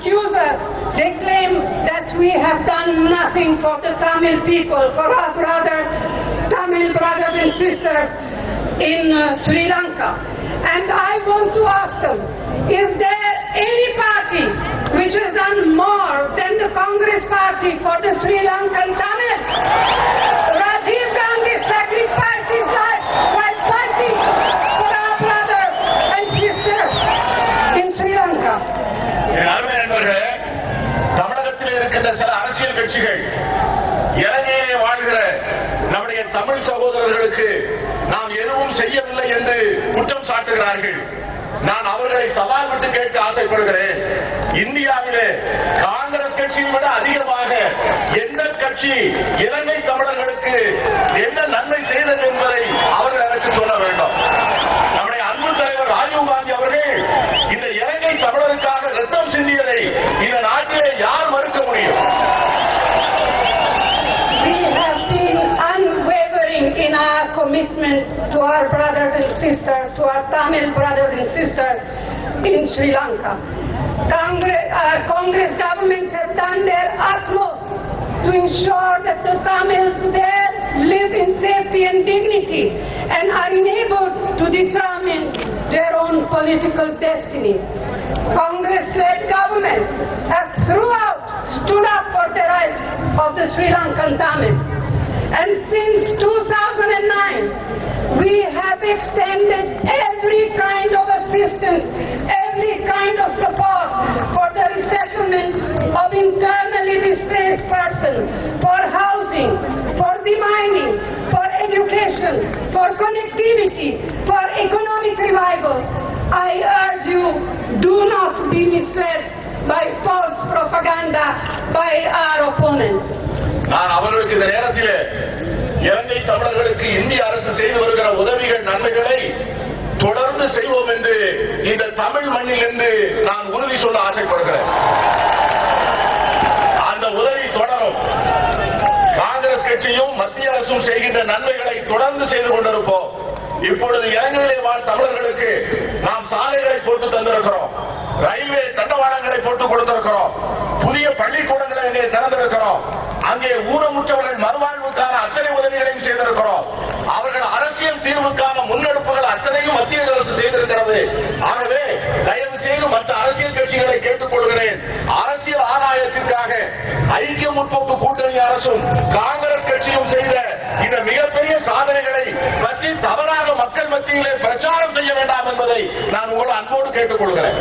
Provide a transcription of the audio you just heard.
accuse us. They claim that we have done nothing for the Tamil people, for our brothers, Tamil brothers and sisters in Sri Lanka. And I want to ask them, is there any party which has done more than the Congress party for the Sri Lankan Tamils? Rajiv Gandhi sacrificed his life while fighting for our brothers and sisters in Sri Lanka. தமிழகத்தில் இருக்கின்ற சில அரசியல் கட்சிகள் இலங்கையிலே வாழ்கிற நம்முடைய தமிழ் சகோதரர்களுக்கு நாம் எதுவும் செய்யவில்லை என்று குற்றம் சாட்டுகிறார்கள். நான் அவர்களை சவால் விட்டு கேட்க ஆசைப்படுகிறேன். இந்தியாவிலே காங்கிரஸ் கட்சியை விட அதிகமாக எந்த கட்சி இலங்கை தமிழர்களுக்கு என்ன நன்மை செய்தது என்பதை அவர்கள் எனக்கு சொல்ல வேண்டும். நம்முடைய அன்பு தலைவர் ராஜீவ் காந்தி அவர்கள் இந்த இலங்கை தமிழருக்காக ரத்தம் சிந்தியதை இந்த நாட்டிலே யார் மறுக்க முடியும்? In our commitment to our brothers and sisters, to our Tamil brothers and sisters in Sri Lanka. Our Congress governments have done their utmost to ensure that the Tamils there live in safety and dignity and are enabled to determine their own political destiny. Congress-led governments have throughout stood up for the rights of the Sri Lankan Tamils. And since 2009, we have extended every kind of assistance, every kind of support for the resettlement of internally displaced persons, for housing, for demining, for education, for connectivity, for economic revival. I urge you, do not be misled by false propaganda by our opponents. நான் அவர்களுக்கு இந்த நேரத்தில் இலங்கை தமிழர்களுக்கு இந்திய அரசு செய்து வருகிற உதவிகள் நன்மைகளை தொடர்ந்து செய்வோம் என்று இந்த தமிழ் மண்ணில் இருந்து நான் உறுதி சொல்ல ஆசைப்படுகிறேன். அந்த உதவி தொடரும். காங்கிரஸ் கட்சியும் மத்திய அரசும் செய்கின்ற நன்மைகளை தொடர்ந்து செய்து கொண்டிருப்போம். இப்பொழுது இலங்கையிலே வாழ் தமிழர்களுக்கு நாம் சாலைகளை போட்டு தந்திருக்கிறோம், ரயில்வே தண்டவாளங்களை போட்டுக் கொடுத்திருக்கிறோம், புதிய பள்ளிக்கூடங்களை அங்கே திறந்திருக்கிறோம், அங்கே ஊனமுற்றவர்கள் மறுவாழ்வுக்கான அத்தனை உதவிகளையும் செய்திருக்கிறோம். அவர்கள் அரசியல் தீர்வுக்கான முன்னெடுப்புகள் அத்தனையும் மத்திய அரசு செய்திருக்கிறது. ஆகவே தயவு செய்து மற்ற அரசியல் கட்சிகளை கேட்டுக் கொள்கிறேன், அரசியல் ஆதாயத்திற்காக ஐக்கிய முற்போக்கு கூட்டணி அரசும் காங்கிரஸ் கட்சியும் செய்த இந்த மிகப்பெரிய சாதனைகளை பற்றி தவறாக மக்கள் மத்தியிலே பிரச்சாரம் செய்ய வேண்டாம் என்பதை நான் உங்களை அன்போடு கேட்டுக் கொள்கிறேன்.